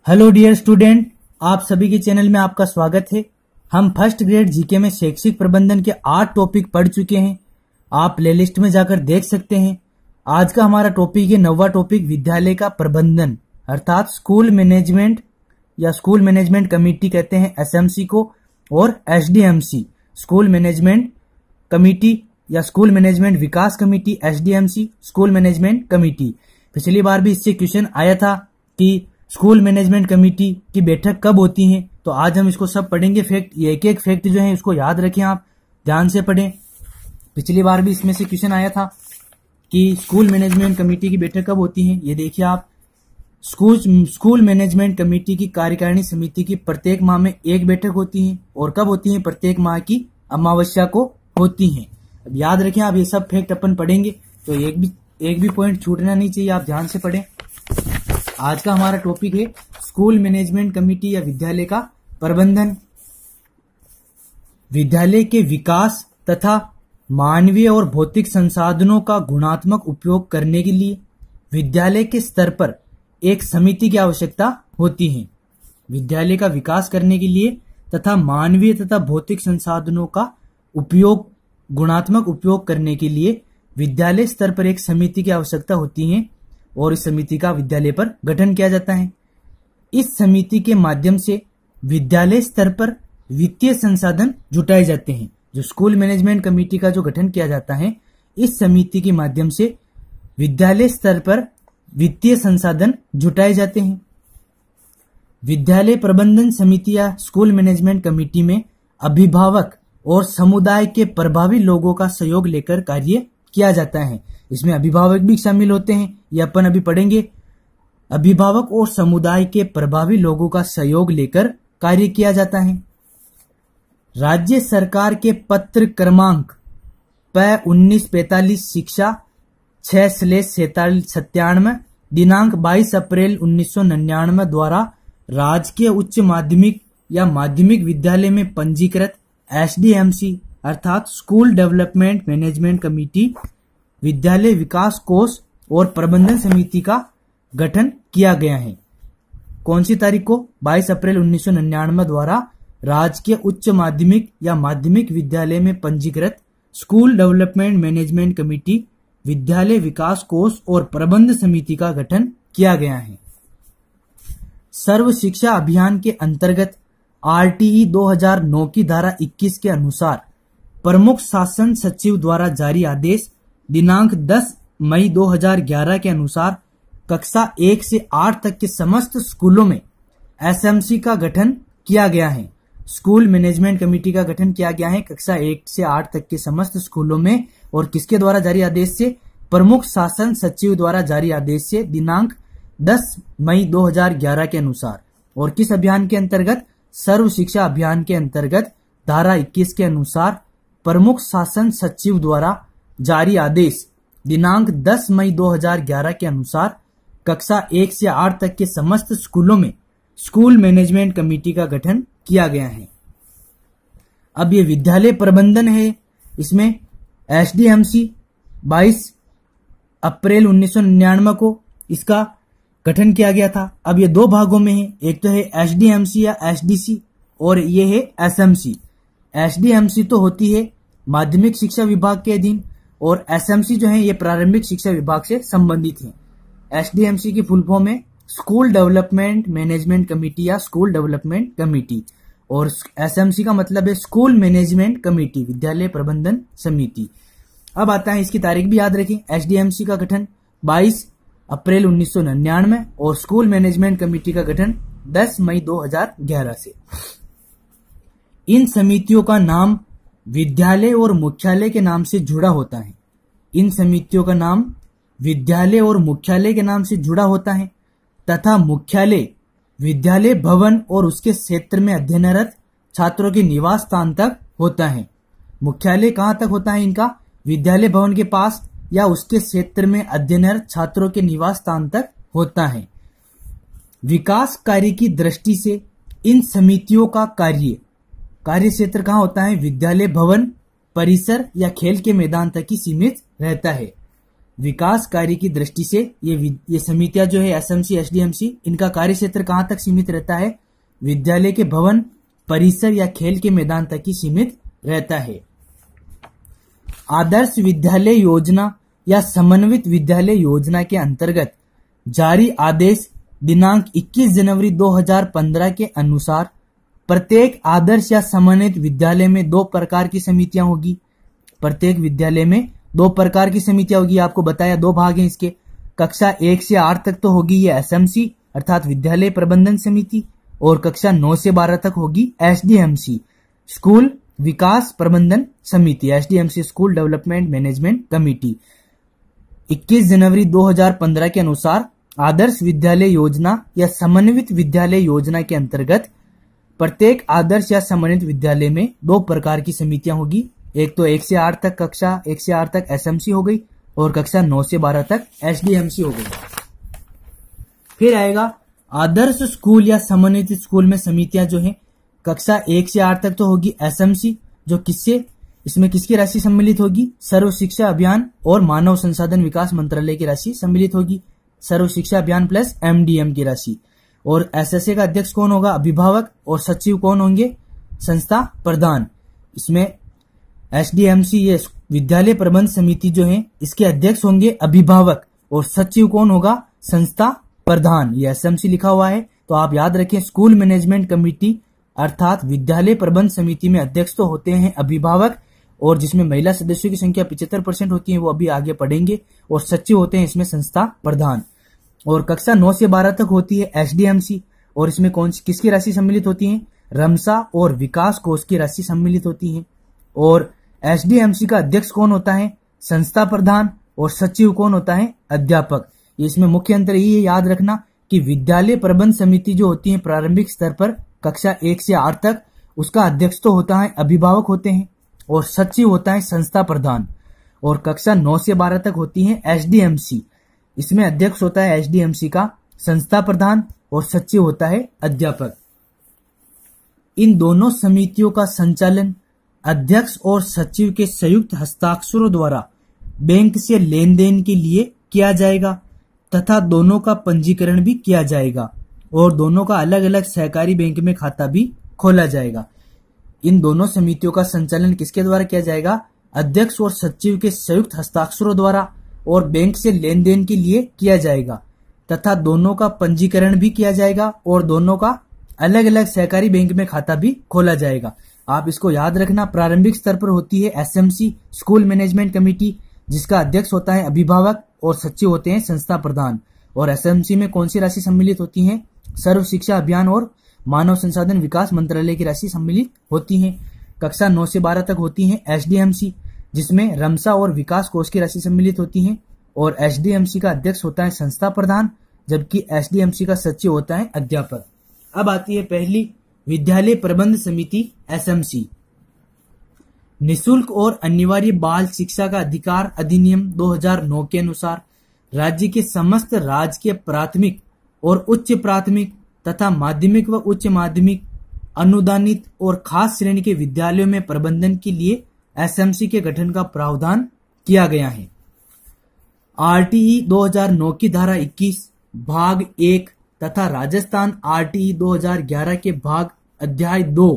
Hello dear student, आप सभी के चैनल में आपका स्वागत है। हम फर्स्ट ग्रेड जीके में शैक्षिक प्रबंधन के 8 टॉपिक पढ़ चुके हैं। आप प्लेलिस्ट में जाकर देख सकते हैं। आज का हमारा टॉपिक है 9वां टॉपिक, विद्यालय का प्रबंधन अर्थात स्कूल मैनेजमेंट या स्कूल मैनेजमेंट कमेटी कहते हैं एसएमसी को, और एसडीएमसी स्कूल मैनेजमेंट कमेटी या स्कूल मैनेजमेंट विकास committee, SDMC school management committee. पिछली बार भी इससे क्वेश्चन आया था कि स्कूल मैनेजमेंट कमेटी की बैठक कब होती है, तो आज हम इसको सब पढ़ेंगे फैक्ट। ये एक एक फैक्ट जो है उसको याद रखें, आप ध्यान से पढ़ें। पिछली बार भी इसमें से क्वेश्चन आया था कि स्कूल मैनेजमेंट कमेटी की बैठक कब होती है। ये देखिए आप, स्कूल मैनेजमेंट कमेटी की कार्यकारिणी समिति की प्रत्येक माह में एक बैठक होती है, और कब होती है? प्रत्येक माह की अमावस्या को होती है। अब याद रखें आप, ये सब फैक्ट अपन पढ़ेंगे तो एक भी पॉइंट छूटना नहीं चाहिए, आप ध्यान से पढ़ें। आज का हमारा टॉपिक है स्कूल मैनेजमेंट कमेटी या विद्यालय का प्रबंधन। विद्यालय के विकास तथा मानवीय और भौतिक संसाधनों का गुणात्मक उपयोग करने के लिए विद्यालय के स्तर पर एक समिति की आवश्यकता होती है। विद्यालय का विकास करने के लिए तथा मानवीय तथा भौतिक संसाधनों का उपयोग गुणात्मक उपयोग करने के लिए विद्यालय स्तर पर एक समिति की आवश्यकता होती है, और इस समिति का विद्यालय पर गठन किया जाता है। इस समिति के माध्यम से विद्यालय स्तर पर वित्तीय संसाधन जुटाए जाते हैं। जो स्कूल मैनेजमेंट कमेटी का जो गठन किया जाता है, इस समिति के माध्यम से विद्यालय स्तर पर वित्तीय संसाधन जुटाए जाते हैं। विद्यालय प्रबंधन समिति या स्कूल मैनेजमेंट कमेटी में अभिभावक और समुदाय के प्रभावी लोगों का सहयोग लेकर कार्य किया जाता है। इसमें अभिभावक भी शामिल होते हैं, ये अपन अभी पढ़ेंगे। अभिभावक और समुदाय के प्रभावी लोगों का सहयोग लेकर कार्य किया जाता है। राज्य सरकार के पत्र क्रमांक P-1945 शिक्षा 6/97 दिनांक 22 अप्रैल 1999 द्वारा राजकीय उच्च माध्यमिक या माध्यमिक विद्यालय में पंजीकृत एसडीएमसी अर्थात स्कूल डेवलपमेंट मैनेजमेंट कमेटी विद्यालय विकास कोष और प्रबंधन समिति का गठन किया गया है। कौन सी तारीख को? 22 अप्रैल 1999 द्वारा राजकीय उच्च माध्यमिक या माध्यमिक विद्यालय में पंजीकृत स्कूल डेवलपमेंट मैनेजमेंट कमेटी विद्यालय विकास कोष और प्रबंध समिति का गठन किया गया है। सर्व शिक्षा अभियान के अंतर्गत आरटीई 2009 की धारा 21 के अनुसार प्रमुख शासन सचिव द्वारा जारी आदेश दिनांक 10 मई 2011 के अनुसार कक्षा 1 से 8 तक के समस्त स्कूलों में एसएमसी का गठन किया गया है। स्कूल मैनेजमेंट कमेटी का गठन किया गया है कक्षा 1 से 8 तक के समस्त स्कूलों में, और किसके द्वारा जारी आदेश से? प्रमुख शासन सचिव द्वारा जारी आदेश से दिनांक 10 मई 2011 के अनुसार। और किस अभियान के अंतर्गत? सर्व शिक्षा अभियान के अंतर्गत धारा 21 के अनुसार प्रमुख शासन सचिव द्वारा जारी आदेश दिनांक 10 मई 2011 के अनुसार कक्षा 1 से 8 तक के समस्त स्कूलों में स्कूल मैनेजमेंट कमेटी का गठन किया गया है। अब ये विद्यालय प्रबंधन है, इसमें एसडीएमसी 22 अप्रैल 1999 को इसका गठन किया गया था। अब ये दो भागों में है, एक तो है एसडीएमसी या एसडीसी, और ये है एसएमसी। एसडीएमसी तो होती है माध्यमिक शिक्षा विभाग के अधीन, और एसएमसी जो है ये प्रारंभिक शिक्षा विभाग से संबंधित है। एसडीएमसी की फुल फॉर्म है स्कूल डेवलपमेंट मैनेजमेंट कमेटी या स्कूल डेवलपमेंट कमेटी, और एसएमसी का मतलब है स्कूल मैनेजमेंट कमेटी विद्यालय प्रबंधन समिति। अब आता है, इसकी तारीख भी याद रखें। एसडीएमसी का गठन 22 अप्रैल 1999 और स्कूल मैनेजमेंट कमेटी का गठन 10 मई 2011 से। इन समितियों का नाम विद्यालय और मुख्यालय के नाम से जुड़ा होता है। इन समितियों का नाम विद्यालय और मुख्यालय के नाम से जुड़ा होता है तथा मुख्यालय विद्यालय भवन और उसके क्षेत्र में अध्ययनरत छात्रों के निवास स्थान तक होता है। मुख्यालय कहाँ तक होता है इनका? विद्यालय भवन के पास या उसके क्षेत्र में अध्ययनरत छात्रों के निवास स्थान तक होता है। विकास कार्य की दृष्टि से इन समितियों का कार्य क्षेत्र कहाँ होता है? विद्यालय भवन परिसर या खेल के मैदान तक ही सीमित रहता है। विकास कार्य की दृष्टि से ये समितियां जो है एसएमसी, एसडीएमसी, इनका कार्य क्षेत्र कहां तक सीमित रहता है? विद्यालय के भवन, परिसर या खेल के मैदान तक ही सीमित रहता है। आदर्श विद्यालय योजना या समन्वित विद्यालय योजना के अंतर्गत जारी आदेश दिनांक 21 जनवरी 2015 के अनुसार प्रत्येक आदर्श या समन्वित विद्यालय में 2 प्रकार की समितियां होगी। प्रत्येक विद्यालय में 2 प्रकार की समितियां होगी। आपको बताया 2 भाग हैं इसके। कक्षा 1 से 8 तक तो होगी ये एसएमसी अर्थात विद्यालय प्रबंधन समिति, और कक्षा 9 से 12 तक होगी एसडीएमसी, स्कूल विकास प्रबंधन समिति, SDMC school development management committee. 21 जनवरी 2015 के अनुसार आदर्श विद्यालय योजना या समन्वित विद्यालय योजना के अंतर्गत प्रत्येक आदर्श या समन्वित विद्यालय में 2 प्रकार की समितियां होगी। एक तो 1 से 8 तक, कक्षा 1 से 8 तक एसएमसी हो गई, और कक्षा 9 से 12 तक एसडीएमसी हो गई। फिर आएगा आदर्श स्कूल या समन्वित स्कूल में समितियां जो है कक्षा 1 से 8 तक तो होगी एसएमसी, जो इसमें किसकी राशि सम्मिलित होगी? सर्व शिक्षा अभियान और मानव संसाधन विकास मंत्रालय की राशि सम्मिलित होगी। सर्व शिक्षा अभियान प्लस एमडीएम की राशि। और एसएसए का अध्यक्ष कौन होगा? अभिभावक। और सचिव कौन होंगे? संस्था प्रधान। इसमें एसडीएमसी ये विद्यालय प्रबंध समिति जो है इसके अध्यक्ष होंगे अभिभावक, और सचिव कौन होगा? संस्था प्रधान। ये एसएमसी लिखा हुआ है तो आप याद रखें। स्कूल मैनेजमेंट कमेटी अर्थात विद्यालय प्रबंध समिति में अध्यक्ष तो होते हैं अभिभावक, और जिसमें महिला सदस्यों की संख्या 75% होती है, वो अभी आगे पढ़ेंगे, और सचिव होते हैं इसमें संस्था प्रधान। और कक्षा 9 से 12 तक होती है एसडीएमसी, और इसमें किसकी राशि सम्मिलित होती है? रमसा और विकास कोष की राशि सम्मिलित होती है। और एसडीएमसी का अध्यक्ष कौन होता है? संस्था प्रधान। और सचिव कौन होता है? अध्यापक। इसमें मुख्य अंतर ये याद रखना कि विद्यालय प्रबंध समिति जो होती है प्रारंभिक स्तर पर कक्षा 1 से 8 तक, उसका अध्यक्ष तो होता है अभिभावक होते हैं, और सचिव होता है संस्था प्रधान। और कक्षा 9 से 12 तक होती है एसडीएमसी, इसमें अध्यक्ष होता है एसडीएमसी का संस्था प्रधान, और सचिव होता है अध्यापक। इन दोनों समितियों का संचालन अध्यक्ष और सचिव के संयुक्त हस्ताक्षरों द्वारा बैंक से लेन देन के लिए किया जाएगा, तथा दोनों का पंजीकरण भी किया जाएगा, और दोनों का अलग अलग सहकारी बैंक में खाता भी खोला जाएगा। इन दोनों समितियों का संचालन किसके द्वारा किया जाएगा? अध्यक्ष और सचिव के संयुक्त हस्ताक्षरों द्वारा, और बैंक से लेन देन के लिए किया जाएगा, तथा दोनों का पंजीकरण भी किया जाएगा, और दोनों का अलग अलग सहकारी बैंक में खाता भी खोला जाएगा। आप इसको याद रखना। प्रारंभिक स्तर पर होती है एसएमसी स्कूल मैनेजमेंट कमेटी, जिसका अध्यक्ष होता है अभिभावक और सचिव होते हैं संस्था प्रधान। और एसएमसी में कौन सी राशि सम्मिलित होती है? सर्व शिक्षा अभियान और मानव संसाधन विकास मंत्रालय की राशि सम्मिलित होती है। कक्षा 9 से 12 तक होती है एसडीएमसी, जिसमें रमसा और विकास कोष की राशि सम्मिलित होती है, और एसडीएमसी का अध्यक्ष होता है संस्था प्रधान, जबकि एसडीएमसी का सचिव होता है अध्यापक। अब आती है पहली विद्यालय प्रबंध समिति एसएमसी। निःशुल्क और अनिवार्य बाल शिक्षा का अधिकार अधिनियम 2009 के अनुसार राज्य के समस्त राजकीय प्राथमिक और उच्च प्राथमिक तथा माध्यमिक व उच्च माध्यमिक अनुदानित और खास श्रेणी के विद्यालयों में प्रबंधन के लिए एसएमसी के गठन का प्रावधान किया गया है। आरटीई 2009 की धारा 21 भाग 1 तथा राजस्थान आरटीई 2011 के भाग अध्याय 2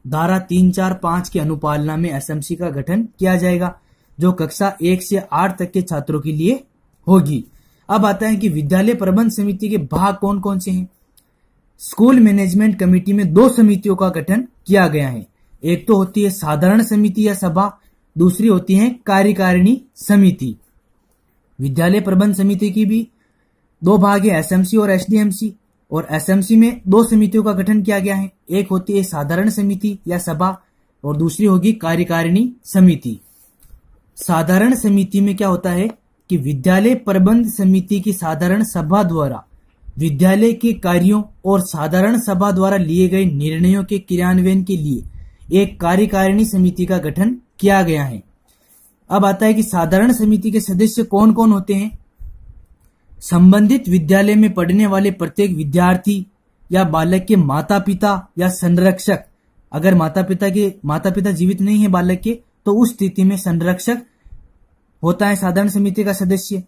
धारा 3, 4, 5 की अनुपालना में एसएमसी का गठन किया जाएगा, जो कक्षा 1 से 8 तक के छात्रों के लिए होगी। अब आता है कि विद्यालय प्रबंध समिति के भाग कौन कौन से हैं। स्कूल मैनेजमेंट कमेटी में 2 समितियों का गठन किया गया है। एक तो होती है साधारण समिति या सभा, दूसरी होती है कार्यकारिणी समिति। विद्यालय प्रबंध समिति की भी 2 भाग है, एसएमसी और एसडीएमसी। और एसएमसी में 2 समितियों का गठन किया गया है। एक होती है साधारण समिति या सभा, और दूसरी होगी कार्यकारिणी समिति। साधारण समिति में क्या होता है कि विद्यालय प्रबंध समिति की साधारण सभा द्वारा विद्यालय के कार्यों और साधारण सभा द्वारा लिए गए निर्णयों के क्रियान्वयन के लिए एक कार्यकारिणी समिति का गठन किया गया है। अब आता है कि साधारण समिति के सदस्य कौन कौन होते हैं। संबंधित विद्यालय में पढ़ने वाले प्रत्येक विद्यार्थी या बालक के माता पिता या संरक्षक, अगर माता पिता जीवित नहीं है बालक के, तो उस स्थिति में संरक्षक होता है साधारण समिति का सदस्य।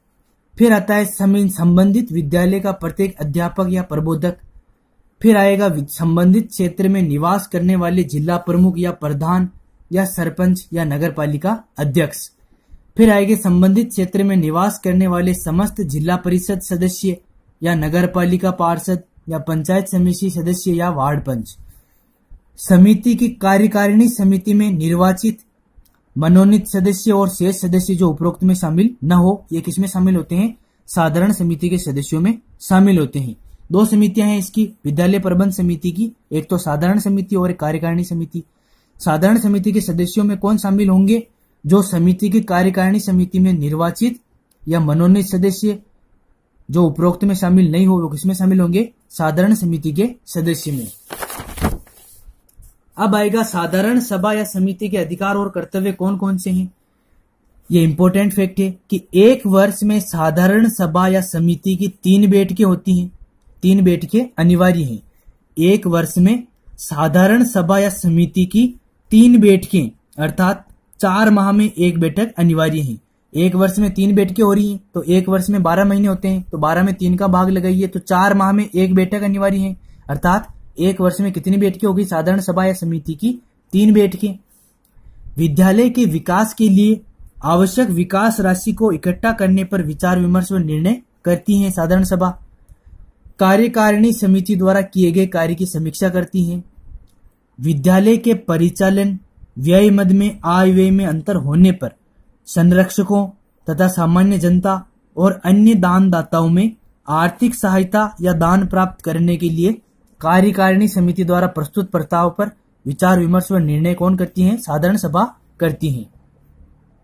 फिर आता है संबंधित विद्यालय का प्रत्येक अध्यापक या प्रबोधक। फिर आएगा संबंधित क्षेत्र में निवास करने वाले जिला प्रमुख या प्रधान या सरपंच या नगर पालिका अध्यक्ष। फिर आएंगे संबंधित क्षेत्र में निवास करने वाले समस्त जिला परिषद सदस्य या नगर पालिका पार्षद या पंचायत समिति सदस्य या वार्ड पंच। समिति की कार्यकारिणी समिति में निर्वाचित मनोनीत सदस्य और शेष सदस्य जो उपरोक्त में शामिल न हो, ये किसमें शामिल होते हैं? साधारण समिति के सदस्यों में शामिल होते हैं। दो समितियां हैं इसकी विद्यालय प्रबंध समिति की, एक तो साधारण समिति और एक कार्यकारिणी समिति। साधारण समिति के सदस्यों में कौन शामिल होंगे? जो समिति की कार्यकारिणी समिति में निर्वाचित या मनोनीत सदस्य जो उपरोक्त में शामिल नहीं हो, वो किसमें शामिल होंगे? साधारण समिति के सदस्य में। अब आएगा साधारण सभा या समिति के अधिकार और कर्तव्य कौन कौन से हैं। ये इंपॉर्टेंट फैक्ट है कि एक वर्ष में साधारण सभा या समिति की 3 बैठकें होती हैं। 3 बैठकें अनिवार्य हैं। एक वर्ष में साधारण सभा या समिति की 3 बैठकें अर्थात 4 माह में 1 बैठक अनिवार्य है। एक वर्ष में 3 बैठकें हो रही हैं तो एक वर्ष में 12 महीने होते हैं, तो 12 में 3 का भाग लगाइए तो 4 माह में 1 बैठक अनिवार्य है। अर्थात एक वर्ष में कितनी बैठकें होगी? साधारण सभा या समिति की 3 बैठकें। विद्यालय के विकास के लिए आवश्यक विकास राशि को इकट्ठा करने पर विचार विमर्श व निर्णय करती है साधारण सभा। कार्यकारिणी समिति द्वारा किए गए कार्य की समीक्षा करती है। विद्यालय के परिचालन व्यय मद में आय व्यय में अंतर होने पर संरक्षकों तथा सामान्य जनता और अन्य दानदाताओं में आर्थिक सहायता या दान प्राप्त करने के लिए कार्यकारिणी समिति द्वारा प्रस्तुत प्रस्ताव पर विचार विमर्श व निर्णय कौन करती है? साधारण सभा करती है।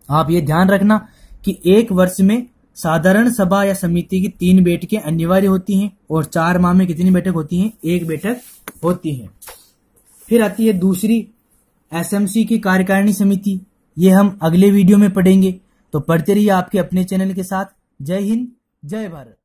आप ये ध्यान रखना कि एक वर्ष में साधारण सभा या समिति की 3 बैठकें अनिवार्य होती हैं और 4 माह में कितनी बैठक होती हैं? 1 बैठक होती है। फिर आती है दूसरी एसएमसी की कार्यकारिणी समिति। ये हम अगले वीडियो में पढ़ेंगे, तो पढ़ते रहिए आपके अपने चैनल के साथ। जय हिंद, जय भारत।